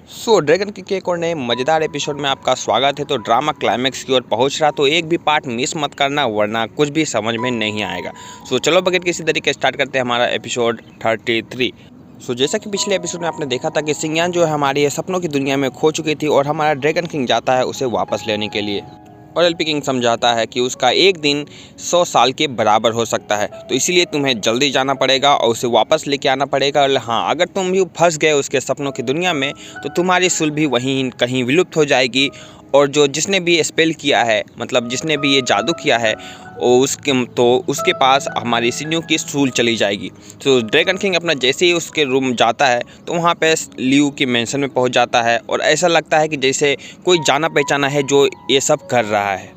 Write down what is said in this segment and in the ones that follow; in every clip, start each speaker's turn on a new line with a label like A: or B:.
A: Dragon की एक और नए मज़ेदार एपिसोड में आपका स्वागत है। तो ड्रामा क्लाइमैक्स की ओर पहुंच रहा, तो एक भी पार्ट मिस मत करना वरना कुछ भी समझ में नहीं आएगा। चलो बगैर किसी तरीके स्टार्ट करते हैं हमारा एपिसोड 33। जैसा कि पिछले एपिसोड में आपने देखा था कि सिंगयान जो है हमारी सपनों की दुनिया में खो चुकी थी और हमारा ड्रैगन किंग जाता है उसे वापस लेने के लिए। और एलपी किंग समझाता है कि उसका एक दिन 100 साल के बराबर हो सकता है, तो इसीलिए तुम्हें जल्दी जाना पड़ेगा और उसे वापस लेके आना पड़ेगा। और हाँ, अगर तुम भी फंस गए उसके सपनों की दुनिया में तो तुम्हारी सुल भी वहीं कहीं विलुप्त हो जाएगी। और जो जिसने भी स्पेल किया है, मतलब जिसने भी ये जादू किया है, उसके पास हमारी सिनियों की सूल चली जाएगी। तो ड्रैगन किंग अपना जैसे ही उसके रूम जाता है तो वहाँ पे लियू की मेंशन में पहुँच जाता है और ऐसा लगता है कि जैसे कोई जाना पहचाना है जो ये सब कर रहा है।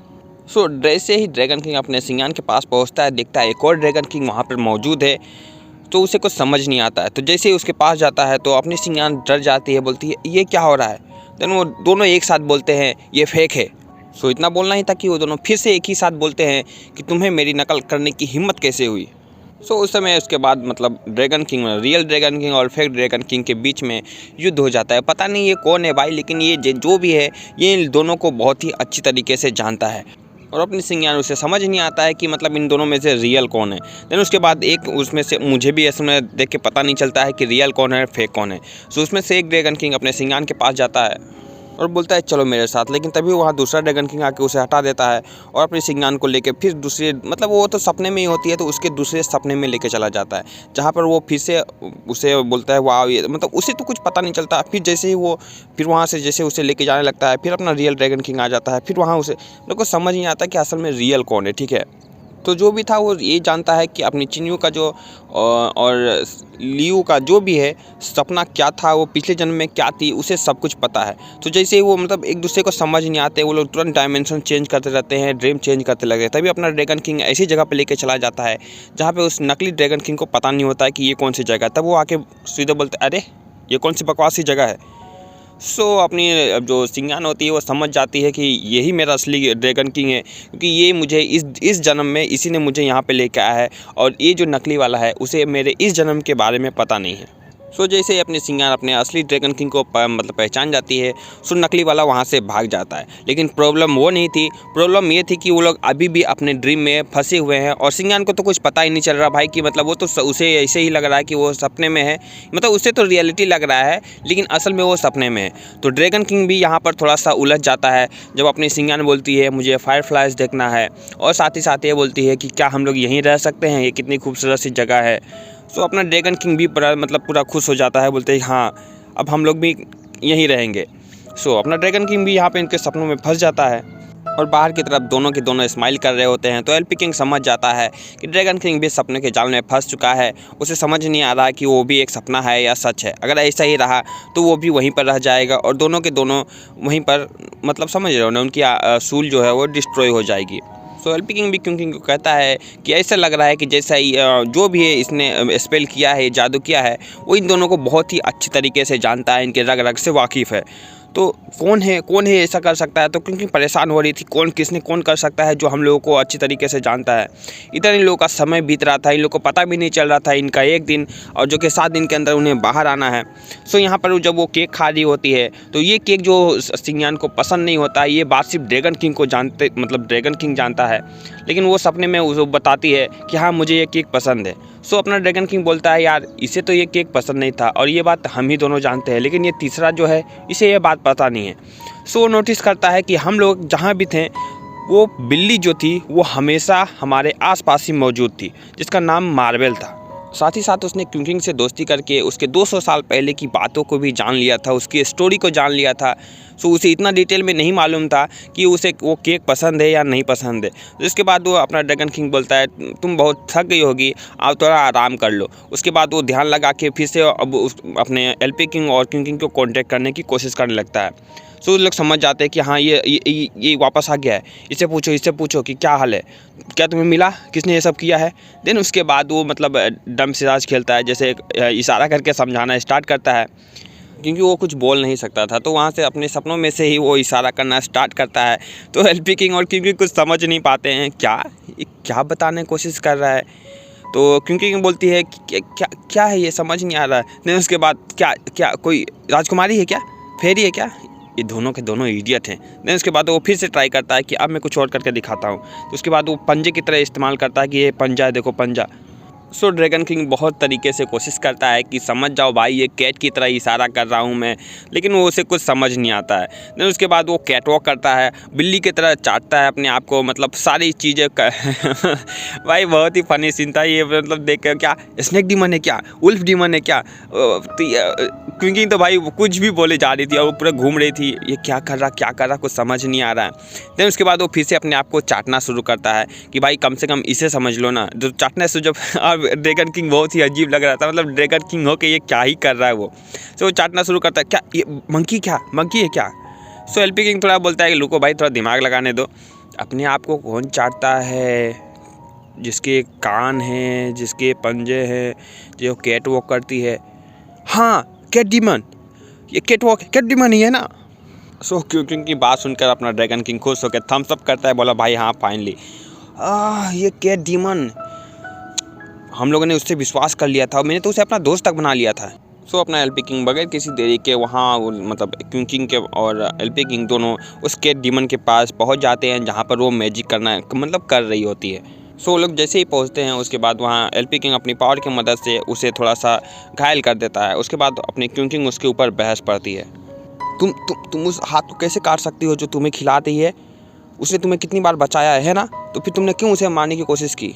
A: जैसे ही ड्रैगन किंग अपने सिंगयान के पास पहुँचता है, देखता है एक और ड्रैगन किंग वहाँ पर मौजूद है, तो उसे कुछ समझ नहीं आता है। तो जैसे ही उसके पास जाता है तो अपनी सिंगयान डर जाती है, बोलती है ये क्या हो रहा है। देन वो दोनों एक साथ बोलते हैं ये फेक है। इतना बोलना ही था कि वो दोनों फिर से एक ही साथ बोलते हैं कि तुम्हें मेरी नकल करने की हिम्मत कैसे हुई। उस समय उसके बाद मतलब dragon king, real dragon king और फेक ड्रैगन किंग के बीच में युद्ध हो जाता है। पता नहीं ये कौन है भाई, लेकिन ये जो भी है ये इन दोनों को बहुत ही अच्छी तरीके से जानता है और अपनी सिंगयान उसे समझ नहीं आता है कि मतलब इन दोनों में से रियल कौन है। देन उसके बाद एक उसमें से मुझे भी इसमें देख के पता नहीं चलता है कि रियल कौन है फेक कौन है। उसमें से एक ड्रैगन किंग अपने सिंगयान के पास जाता है और बोलता है चलो मेरे साथ, लेकिन तभी वहाँ दूसरा ड्रैगन किंग आके उसे हटा देता है और अपनी सिंगयान को लेके फिर दूसरे, मतलब वो तो सपने में ही होती है, तो उसके दूसरे सपने में लेके चला जाता है जहाँ पर वो फिर से उसे बोलता है वाह, ये मतलब उसे तो कुछ पता नहीं चलता। फिर जैसे ही वो फिर वहाँ से जैसे उसे लेके जाने लगता है, फिर अपना रियल ड्रैगन किंग आ जाता है। फिर वहाँ उसे मेरे को समझ नहीं आता कि असल में रियल कौन है। ठीक है, तो जो भी था वो ये जानता है कि अपनी चिन्यू का जो और लियू का जो भी है सपना क्या था, वो पिछले जन्म में क्या थी, उसे सब कुछ पता है। तो जैसे ही वो मतलब एक दूसरे को समझ नहीं आते, वो लोग तुरंत डायमेंशन चेंज करते रहते हैं, ड्रीम चेंज करते लगे। तभी अपना ड्रैगन किंग ऐसी जगह पे लेके चला जाता है जहाँ पे उस नकली ड्रैगन किंग को पता नहीं होता है कि ये कौन सी जगह है। तब वो आके सीधे बोलते अरे ये कौन सी बकवास सी जगह है। अपनी जो सिंगयान होती है वो समझ जाती है कि यही मेरा असली ड्रैगन किंग है, क्योंकि ये मुझे इस जन्म में इसी ने मुझे यहाँ पे लेके आया है और ये जो नकली वाला है उसे मेरे इस जन्म के बारे में पता नहीं है। जैसे ही अपनी सिंगयान अपने असली ड्रैगन किंग को मतलब पहचान जाती है, नकली वाला वहाँ से भाग जाता है। लेकिन प्रॉब्लम वो नहीं थी, प्रॉब्लम ये थी कि वो लोग अभी भी अपने ड्रीम में फंसे हुए हैं और सिंगयान को तो कुछ पता ही नहीं चल रहा भाई कि मतलब वो तो उसे ऐसे ही लग रहा है कि वो सपने में है, मतलब उसे तो रियलिटी लग रहा है लेकिन असल में वो सपने में है। तो ड्रैगन किंग भी यहाँ पर थोड़ा सा उलझ जाता है जब अपनी सिंगयान बोलती है मुझे फायरफ्लाइज देखना है, और साथ ही साथ ये बोलती है कि क्या हम लोग यहीं रह सकते हैं, ये कितनी खूबसूरत सी जगह है। अपना ड्रैगन किंग भी पूरा खुश हो जाता है, बोलते हैं हाँ अब हम लोग भी यहीं रहेंगे। अपना ड्रैगन किंग भी यहाँ पे इनके सपनों में फंस जाता है और बाहर की तरफ दोनों के दोनों स्माइल कर रहे होते हैं। तो एलपी किंग समझ जाता है कि ड्रैगन किंग भी सपने के जाल में फंस चुका है। उसे समझ नहीं आ रहा कि वो भी एक सपना है या सच है। अगर ऐसा ही रहा तो वो भी वहीं पर रह जाएगा और दोनों के दोनों वहीं पर, मतलब समझ रहे हो ना, उनकी सूल जो है वो डिस्ट्रॉय हो जाएगी। एलपी किंग भी किंग को कहता है कि ऐसा लग रहा है कि जैसा ही जो भी है इसने स्पेल किया है, जादू किया है, वो इन दोनों को बहुत ही अच्छी तरीके से जानता है, इनके रग रग से वाकिफ़ है। तो कौन है ऐसा कर सकता है। तो क्योंकि परेशान हो रही थी कौन कर सकता है जो हम लोगों को अच्छी तरीके से जानता है। इधर इन लोगों का समय बीत रहा था, इन लोगों को पता भी नहीं चल रहा था इनका एक दिन और जो कि 7 दिन के अंदर उन्हें बाहर आना है। यहाँ पर जब वो केक खा रही होती है तो ये केक जो सिंगयान को पसंद नहीं होता, ये बात सिर्फ ड्रैगन किंग को ड्रैगन किंग जानता है, लेकिन वो सपने में उसको बताती है कि हाँ मुझे ये केक पसंद है। अपना ड्रैगन किंग बोलता है यार इसे तो ये केक पसंद नहीं था और ये बात हम ही दोनों जानते हैं, लेकिन ये तीसरा जो है इसे ये बात पता नहीं है। वो नोटिस करता है कि हम लोग जहाँ भी थे वो बिल्ली जो थी वो हमेशा हमारे आसपास ही मौजूद थी, जिसका नाम मार्वेल था। साथ ही साथ उसने किंग से दोस्ती करके उसके 200 साल पहले की बातों को भी जान लिया था, उसकी स्टोरी को जान लिया था। उसे इतना डिटेल में नहीं मालूम था कि उसे वो केक पसंद है या नहीं पसंद है। इसके बाद वो अपना ड्रैगन किंग बोलता है तुम बहुत थक गई होगी, आप थोड़ा आराम कर लो। उसके बाद वो ध्यान लगा के फिर से अब अपने एलपी किंग और किंग को कॉन्टेक्ट करने की कोशिश करने लगता है। लोग समझ जाते हैं कि हाँ ये वापस आ गया है, इससे पूछो कि क्या हाल है, क्या तुम्हें मिला, किसने ये सब किया है। देन उसके बाद वो मतलब डम सिराज खेलता है, जैसे इशारा करके समझाना स्टार्ट करता है, क्योंकि वो कुछ बोल नहीं सकता था। तो वहाँ से अपने सपनों में से ही वो इशारा करना स्टार्ट करता है। तो एलपी किंग और किंग कुछ समझ नहीं पाते हैं, क्या बताने की कोशिश कर रहा है। तो किंग बोलती है कि क्या है ये समझ नहीं आ रहा है। देन उसके बाद क्या कोई राजकुमारी है क्या, फेरी है क्या, ये दोनों के दोनों इडियट हैं। देन उसके बाद वो फिर से ट्राई करता है कि अब मैं कुछ और करके दिखाता हूँ। तो उसके बाद वो पंजे की तरह इस्तेमाल करता है कि ये पंजा है, देखो पंजा। सो ड्रैगन किंग बहुत तरीके से कोशिश करता है कि समझ जाओ भाई, ये कैट की तरह इशारा कर रहा हूँ मैं, लेकिन वो उसे कुछ समझ नहीं आता है। देन उसके बाद वो कैट वॉक करता है, बिल्ली की तरह चाटता है अपने आप को, मतलब सारी चीज़ें भाई बहुत ही फनी सीन था ये, मतलब देख कर क्या स्नेक डीमन है क्या, उल्फ डीमन है क्या। क्योंकि तो भाई कुछ भी बोले जा रही थी और वो पूरा घूम रही थी, ये क्या कर रहा कुछ समझ नहीं आ रहा है। देन उसके बाद वो फिर से अपने आप को चाटना शुरू करता है कि भाई कम से कम इसे समझ लो ना। जो चाटने से जब ड्रैगन किंग बहुत ही अजीब लग रहा था, मतलब ड्रैगन किंग हो के ये क्या ही कर रहा है वो। सो चाटना शुरू करता है, क्या ये मंकी है क्या। सो एलपी किंग थोड़ा बोलता है कि लुको भाई थोड़ा दिमाग लगाने दो, अपने आप को कौन चाटता है, जिसके कान हैं, जिसके पंजे हैं, जो कैट वॉक करती है, हाँ कैट डीमन, ये कैट डीमन ही है ना। सो क्योंकि की बात सुनकर अपना ड्रैगन किंग खुश होकर थम्स अप करता है, बोला भाई हाँ फाइनली ये कैट डीमन, हम लोगों ने उससे विश्वास कर लिया था और मैंने तो उसे अपना दोस्त तक बना लिया था। सो अपना एलपी किंग बगैर किसी देरी के वहाँ मतलब क्वीन किंग के और एलपी किंग दोनों उस कैट डीमन के पास पहुँच जाते हैं जहाँ पर वो मैजिक करना मतलब कर रही होती है। सो लोग जैसे ही पहुँचते हैं उसके बाद वहाँ एलपी किंग अपनी पावर की मदद से उसे थोड़ा सा घायल कर देता है। उसके बाद अपनी क्वीन किंग उसके ऊपर बहस पड़ती है, तुम उस हाथ को कैसे काट सकती हो जो तुम्हें खिला रही है, उसने तुम्हें कितनी बार बचाया है ना, तो फिर तुमने क्यों उसे मारने की कोशिश की।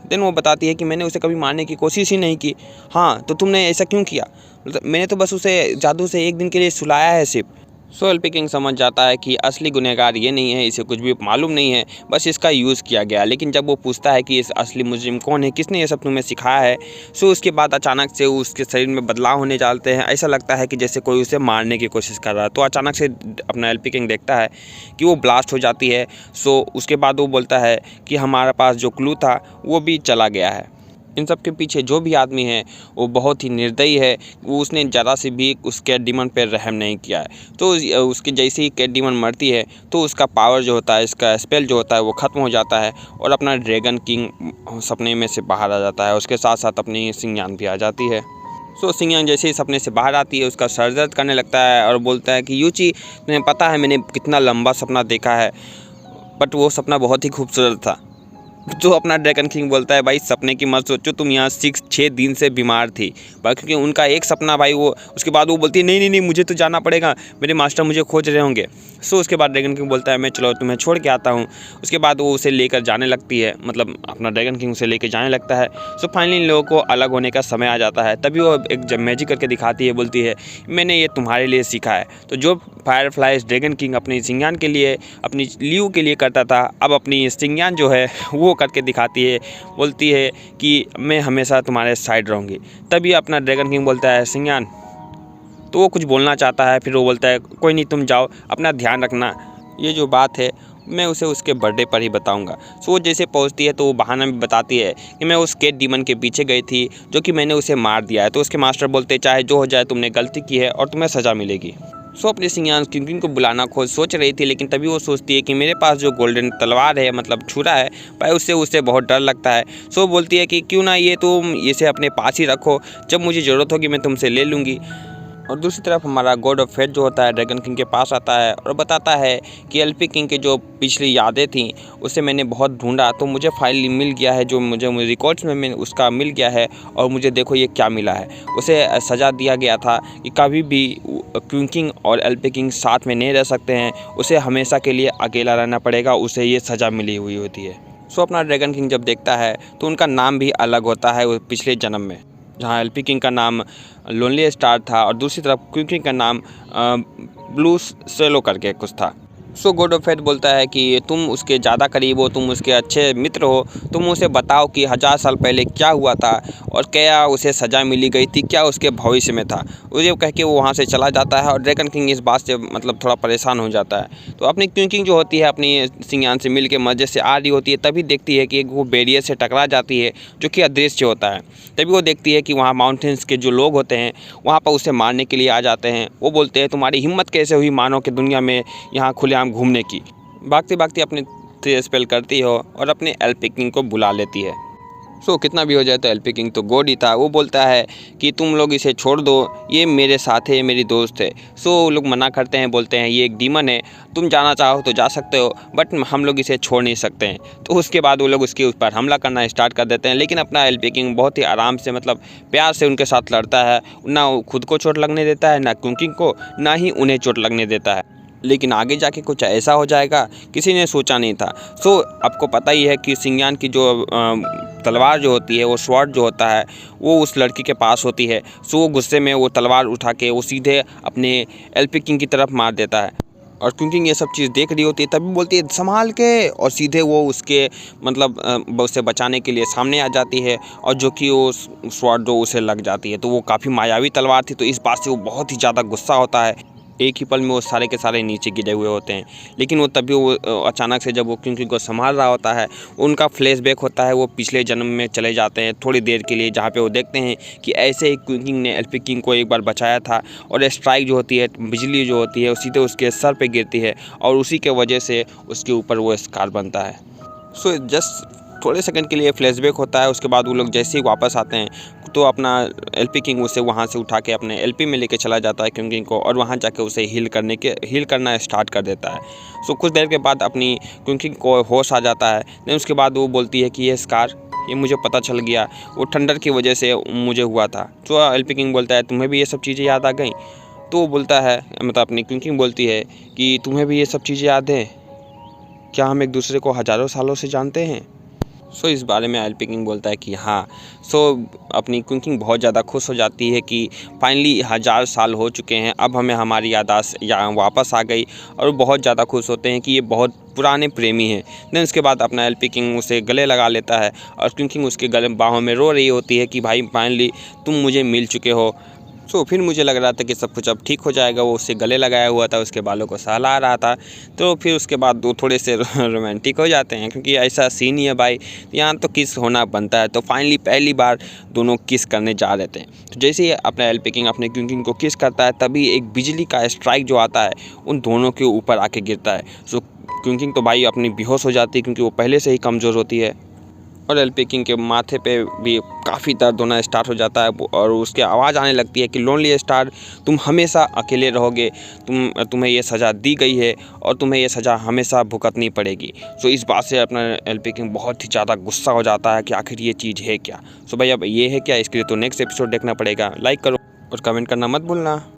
A: देन वो बताती है कि मैंने उसे कभी मारने की कोशिश ही नहीं की। हाँ तो तुमने ऐसा क्यों किया, मतलब मैंने तो बस उसे जादू से एक दिन के लिए सुलाया है सिर्फ। सो एलपी किंग समझ जाता है कि असली गुनहगार ये नहीं है, इसे कुछ भी मालूम नहीं है, बस इसका यूज़ किया गया। लेकिन जब वो पूछता है कि इस असली मुजरिम कौन है, किसने ये सब तुम्हें सिखाया है, सो उसके बाद अचानक से उसके शरीर में बदलाव होने जाते हैं। ऐसा लगता है कि जैसे कोई उसे मारने की कोशिश कर रहा है। तो अचानक से अपना एलपी किंग देखता है कि वो ब्लास्ट हो जाती है। सो उसके बाद वो बोलता है कि हमारे पास जो क्लू था वो भी चला गया है। इन सब के पीछे जो भी आदमी है वो बहुत ही निर्दयी है, वो उसने ज़रा से भी उस कैट डीमन पर रहम नहीं किया है। तो उसके जैसे ही कैट डीमन मरती है तो उसका पावर जो होता है, इसका स्पेल जो होता है वो ख़त्म हो जाता है और अपना ड्रैगन किंग सपने में से बाहर आ जाता है। उसके साथ साथ अपनी सिंगयान भी आ जाती है। सो सिंगयान जैसे ही सपने से बाहर आती है उसका सर दर्द करने लगता है और बोलता है कि यूची तुम्हें पता है मैंने कितना लंबा सपना देखा है, बट वो सपना बहुत ही खूबसूरत था। जो अपना ड्रैगन किंग बोलता है भाई सपने की मत सोचो, तुम यहाँ 6 दिन से बीमार थी भाई, क्योंकि उनका एक सपना भाई वो। उसके बाद वो बोलती है नहीं मुझे तो जाना पड़ेगा, मेरे मास्टर मुझे खोज रहे होंगे। सो उसके बाद ड्रैगन किंग बोलता है मैं चलो तुम्हें छोड़ के आता हूँ। उसके बाद वो उसे लेकर जाने लगती है, मतलब अपना ड्रैगन किंग उसे लेकर जाने लगता है। सो फाइनली इन लोगों को अलग होने का समय आ जाता है। तभी वो एक जब मैजिक करके दिखाती है, बोलती है मैंने ये तुम्हारे लिए सीखा है। तो जो फायरफ्लाइज ड्रैगन किंग अपनी सिंगयान के लिए, अपनी लियू के लिए करता था, अब अपनी सिंगयान जो है वो करके दिखाती है। बोलती है कि मैं हमेशा तुम्हारे साइड रहूँगी। तभी अपना ड्रैगन किंग बोलता है सिंगयान, तो वो कुछ बोलना चाहता है, फिर वो बोलता है कोई नहीं तुम जाओ, अपना ध्यान रखना, ये जो बात है मैं उसे उसके बर्थडे पर ही बताऊंगा। सो वो जैसे पहुंचती है तो वो बहाना भी बताती है कि मैं उस कैट डीमन के पीछे गई थी जो कि मैंने उसे मार दिया है। तो उसके मास्टर बोलते चाहे जो हो जाए तुमने गलती की है और तुम्हें सज़ा मिलेगी। सो अपनी सिंगयान किंग को बुलाना खोज सोच रही थी, लेकिन तभी वो सोचती है कि मेरे पास जो गोल्डन तलवार है, मतलब छुरा है भाई, उससे उसे बहुत डर लगता है। सो बोलती है कि क्यों ना ये तुम इसे अपने पास ही रखो, जब मुझे ज़रूरत होगी मैं तुमसे ले लूँगी। और दूसरी तरफ हमारा गॉड ऑफ फेट जो होता है ड्रैगन किंग के पास आता है और बताता है कि एलपी किंग की जो पिछली यादें थीं उसे मैंने बहुत ढूंढा तो मुझे फाइल मिल गया है, जो मुझे रिकॉर्ड्स में उसका मिल गया है। और मुझे देखो ये क्या मिला है, उसे सज़ा दिया गया था कि कभी भी क्वीन किंग और एलपी किंग साथ में नहीं रह सकते हैं, उसे हमेशा के लिए अकेला रहना पड़ेगा, उसे ये सज़ा मिली हुई होती है। सो अपना ड्रैगन किंग जब देखता है तो उनका नाम भी अलग होता है पिछले जन्म में, जहाँ एलपी किंग का नाम लोनली स्टार था और दूसरी तरफ क्वीन किंग का नाम ब्लू सेलो करके कुछ था। सो गॉड ऑफ फेथ बोलता है कि तुम उसके ज़्यादा करीब हो, तुम उसके अच्छे मित्र हो, तुम उसे बताओ कि 1000 साल पहले क्या हुआ था और क्या उसे सज़ा मिली गई थी, क्या उसके भविष्य में था। उसे कह के वो वहाँ से चला जाता है और ड्रैगन किंग इस बात से मतलब थोड़ा परेशान हो जाता है। तो अपनी क्वीन किंग जो होती है अपनी सिंगयान से मिल के मजे से आ रही होती है, तभी देखती है कि वो बैरियर से टकरा जाती है जो कि अदृश्य होता है। तभी वो देखती है कि वहाँ माउंटेन्स के जो लोग होते हैं वहाँ पर उसे मारने के लिए आ जाते हैं। वो बोलते हैं तुम्हारी हिम्मत कैसे हुई मानव की दुनिया में यहाँ खुलेआम घूमने की। भागती भागती अपने 3 स्पेल करती हो और अपने एलपी किंग को बुला लेती है। सो कितना भी हो जाए तो एलपी किंग तो गॉड ही था। वो बोलता है कि तुम लोग इसे छोड़ दो, ये मेरे साथ है, ये मेरी दोस्त है। सो वो लोग मना करते हैं, बोलते हैं ये एक डीमन है, तुम जाना चाहो तो जा सकते हो, बट हम लोग इसे छोड़ नहीं सकते हैं। तो उसके बाद वो लोग उसके ऊपर हमला करना स्टार्ट कर देते हैं। लेकिन अपना एलपी किंग बहुत ही आराम से, मतलब प्यार से उनके साथ लड़ता है। ना वो खुद को चोट लगने देता है, ना कुकिंग को, ना ही उन्हें चोट लगने देता है। लेकिन आगे जाके कुछ ऐसा हो जाएगा किसी ने सोचा नहीं था। सो आपको पता ही है कि सिंगयान की जो तलवार जो होती है, वो स्वॉर्ड जो होता है, वो उस लड़की के पास होती है। सो वो गुस्से में वो तलवार उठा के वो सीधे अपने एलपी किंग की तरफ मार देता है। और कुकिंग ये सब चीज़ देख रही होती है, तभी बोलती है संभाल के, और सीधे वो उसके मतलब उसे बचाने के लिए सामने आ जाती है। और जो कि वो स्वॉर्ड जो उसे लग जाती है, तो वो काफ़ी मायावी तलवार थी, तो इस बात से वो बहुत ही ज़्यादा गुस्सा होता है। एक ही पल में वो सारे के सारे नीचे गिरे हुए होते हैं। लेकिन वो तभी वो अचानक से जब वो कुकिंग को संभाल रहा होता है, उनका फ्लैशबैक होता है, वो पिछले जन्म में चले जाते हैं थोड़ी देर के लिए, जहाँ पे वो देखते हैं कि ऐसे ही कुकिंग ने एलपी किंग को एक बार बचाया था, और स्ट्राइक जो होती है, बिजली जो होती है, वो सीधे उसके सर पे गिरती है, और उसी के वजह से उसके ऊपर वो स्कार बनता है। सो जस्ट थोड़े सेकंड के लिए फ्लैशबैक होता है। उसके बाद वो लोग जैसे ही वापस आते हैं, तो अपना एलपी किंग उसे वहाँ से उठा के अपने एलपी में लेके चला जाता है कुकिंग को, और वहाँ जाके उसे हील करना स्टार्ट कर देता है। सो कुछ देर के बाद अपनी कुकिंग को होश आ जाता है। देन उसके बाद वो बोलती है कि ये स्कार, ये मुझे पता चल गया, वो थंडर की वजह से मुझे हुआ था। तो एलपी किंग बोलता है तुम्हें भी ये सब चीज़ें याद आ गई? तो वो बोलता है, मतलब अपनी कुकिंग बोलती है कि तुम्हें भी ये सब चीज़ें याद हैं? क्या हम एक दूसरे को हज़ारों सालों से जानते हैं? सो इस बारे में एलपी किंग बोलता है कि हाँ। सो अपनी कुकिंग बहुत ज़्यादा खुश हो जाती है कि फाइनली 1000 साल हो चुके हैं, अब हमें हमारी याददाश्त वापस आ गई, और बहुत ज़्यादा खुश होते हैं कि ये बहुत पुराने प्रेमी हैं। देन उसके बाद अपना एलपी किंग उसे गले लगा लेता है, और कुकिंग उसके गले बाहों में रो रही होती है कि भाई फाइनली तुम मुझे मिल चुके हो। सो फिर मुझे लग रहा था कि सब कुछ अब ठीक हो जाएगा। वो उससे गले लगाया हुआ था, उसके बालों को सहला रहा था। तो फिर उसके बाद वो थोड़े से रोमांटिक हो जाते हैं, क्योंकि ऐसा सीन ही है भाई, यहाँ तो किस होना बनता है। तो फाइनली पहली बार दोनों किस करने जा रहे थे। तो जैसे ही अपना एलपी किंग अपने कुकिंग को किस करता है, तभी एक बिजली का स्ट्राइक जो आता है उन दोनों के ऊपर आके गिरता है। सो कुकिंग तो भाई अपनी बेहोश हो जाती है, क्योंकि वो पहले से ही कमज़ोर होती है। और एलपी किंग के माथे पे भी काफ़ी दर्द होना स्टार्ट हो जाता है, और उसकी आवाज़ आने लगती है कि लोनली स्टार, तुम हमेशा अकेले रहोगे, तुम्हें ये सज़ा दी गई है, और तुम्हें ये सज़ा हमेशा भुगतनी पड़ेगी। सो इस बात से अपना एलपी किंग बहुत ही ज़्यादा गुस्सा हो जाता है कि आखिर ये चीज़ है क्या। सो भाई अब ये है क्या, इसके लिए तो नेक्स्ट एपिसोड देखना पड़ेगा। लाइक करो और कमेंट करना मत भूलना।